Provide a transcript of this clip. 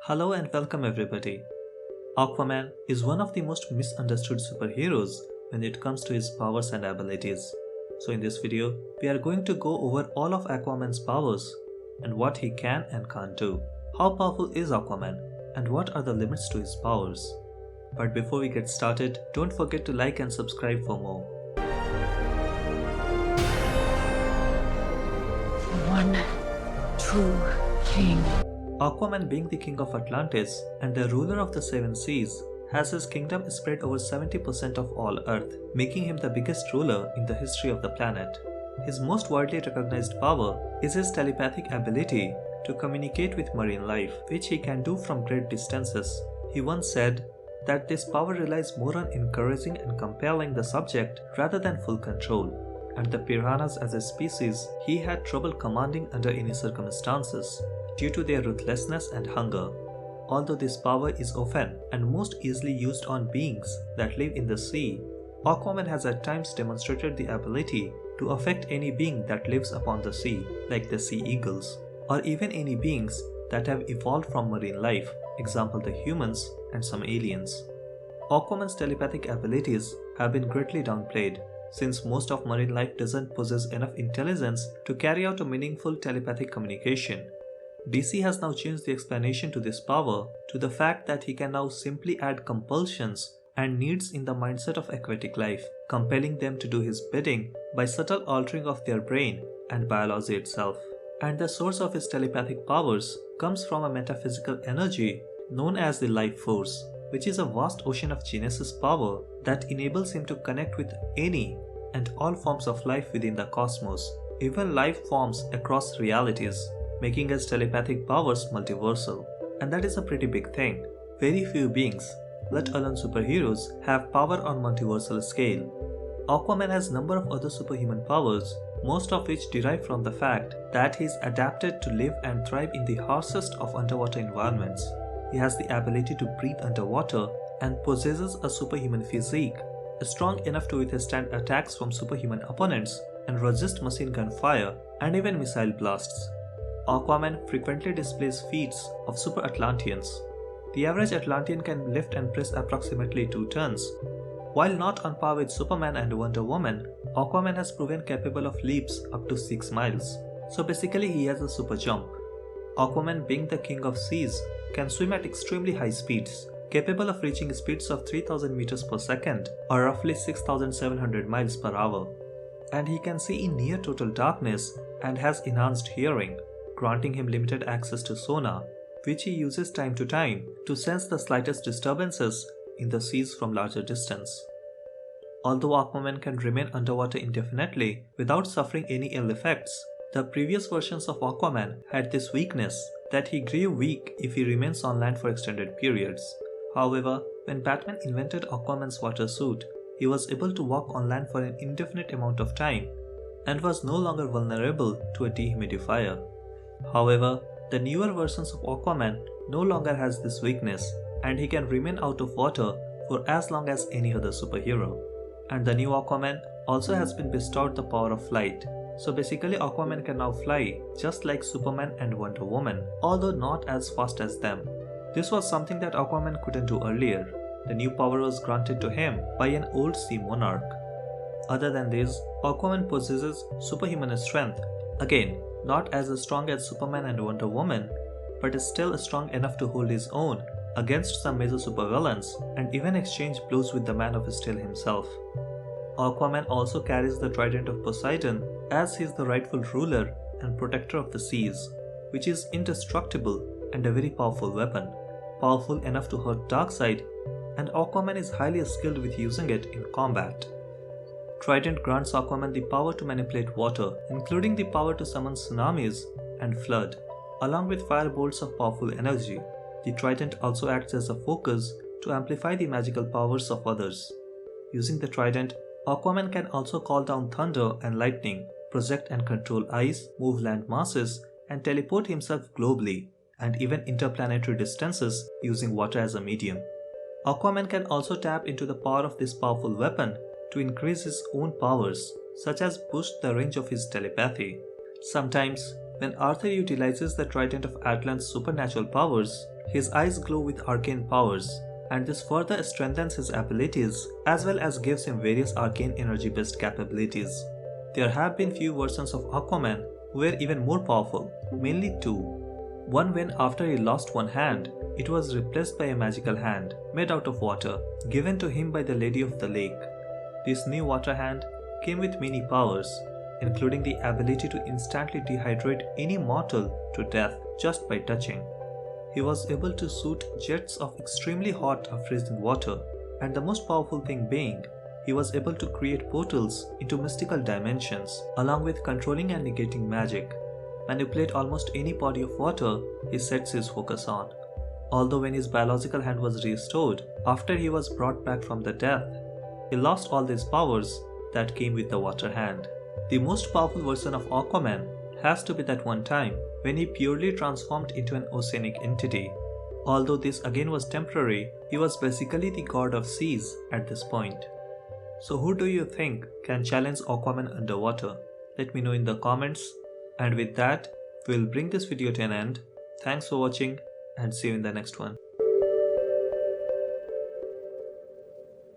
Hello and welcome everybody. Aquaman is one of the most misunderstood superheroes when it comes to his powers and abilities. So in this video, we are going to go over all of Aquaman's powers and what he can and can't do. How powerful is Aquaman and what are the limits to his powers? But before we get started, don't forget to like and subscribe for more. One true king. Aquaman, being the King of Atlantis and the ruler of the seven seas, has his kingdom spread over 70% of all Earth, making him the biggest ruler in the history of the planet. His most widely recognized power is his telepathic ability to communicate with marine life, which he can do from great distances. He once said that this power relies more on encouraging and compelling the subject rather than full control, and the piranhas as a species he had trouble commanding under any circumstances, due to their ruthlessness and hunger. Although this power is often and most easily used on beings that live in the sea, Aquaman has at times demonstrated the ability to affect any being that lives upon the sea, like the sea eagles, or even any beings that have evolved from marine life, example the humans and some aliens. Aquaman's telepathic abilities have been greatly downplayed, since most of marine life doesn't possess enough intelligence to carry out a meaningful telepathic communication. DC has now changed the explanation to this power to the fact that he can now simply add compulsions and needs in the mindset of aquatic life, compelling them to do his bidding by subtle altering of their brain and biology itself. And the source of his telepathic powers comes from a metaphysical energy known as the life force, which is a vast ocean of Genesis power that enables him to connect with any and all forms of life within the cosmos, even life forms across realities, making his telepathic powers multiversal. And that is a pretty big thing. Very few beings, let alone superheroes, have power on multiversal scale. Aquaman has a number of other superhuman powers, most of which derive from the fact that he is adapted to live and thrive in the harshest of underwater environments. He has the ability to breathe underwater and possesses a superhuman physique, strong enough to withstand attacks from superhuman opponents and resist machine gun fire and even missile blasts. Aquaman frequently displays feats of super Atlanteans. The average Atlantean can lift and press approximately 2 tons. While not on par with Superman and Wonder Woman, Aquaman has proven capable of leaps up to 6 miles. So basically he has a super jump. Aquaman, being the king of seas, can swim at extremely high speeds, capable of reaching speeds of 3000 meters per second or roughly 6700 miles per hour. And he can see in near total darkness and has enhanced hearing, granting him limited access to sonar, which he uses time to time to sense the slightest disturbances in the seas from larger distance. Although Aquaman can remain underwater indefinitely without suffering any ill effects, the previous versions of Aquaman had this weakness that he grew weak if he remains on land for extended periods. However, when Batman invented Aquaman's water suit, he was able to walk on land for an indefinite amount of time and was no longer vulnerable to a dehumidifier. However, the newer versions of Aquaman no longer has this weakness and he can remain out of water for as long as any other superhero. And the new Aquaman also has been bestowed the power of flight. So basically Aquaman can now fly just like Superman and Wonder Woman, although not as fast as them. This was something that Aquaman couldn't do earlier. The new power was granted to him by an old sea monarch. Other than this, Aquaman possesses superhuman strength. Again, not as strong as Superman and Wonder Woman, but is still strong enough to hold his own against some major supervillains and even exchange blows with the Man of Steel himself. Aquaman also carries the Trident of Poseidon, as he is the rightful ruler and protector of the seas, which is indestructible and a very powerful weapon, powerful enough to hurt Darkseid, and Aquaman is highly skilled with using it in combat. Trident grants Aquaman the power to manipulate water, including the power to summon tsunamis and flood, along with firebolts of powerful energy. The Trident also acts as a focus to amplify the magical powers of others. Using the Trident, Aquaman can also call down thunder and lightning, project and control ice, move land masses, and teleport himself globally, and even interplanetary distances using water as a medium. Aquaman can also tap into the power of this powerful weapon to increase his own powers, such as boost the range of his telepathy. Sometimes, When Arthur utilizes the Trident of Atlantis' supernatural powers, his eyes glow with arcane powers, and this further strengthens his abilities as well as gives him various arcane energy-based capabilities. There have been few versions of Aquaman who were even more powerful, mainly two. One when after he lost one hand, it was replaced by a magical hand made out of water given to him by the Lady of the Lake. This new water hand came with many powers, including the ability to instantly dehydrate any mortal to death just by touching. He was able to shoot jets of extremely hot freezing water, and the most powerful thing being, he was able to create portals into mystical dimensions, along with controlling and negating magic. Manipulate almost any body of water he sets his focus on. Although when his biological hand was restored after he was brought back from the death, he lost all these powers that came with the water hand. The most powerful version of Aquaman has to be that one time when he purely transformed into an oceanic entity. Although this again was temporary, he was basically the god of seas at this point. So who do you think can challenge Aquaman underwater? Let me know in the comments. And with that, we'll bring this video to an end. Thanks for watching and see you in the next one.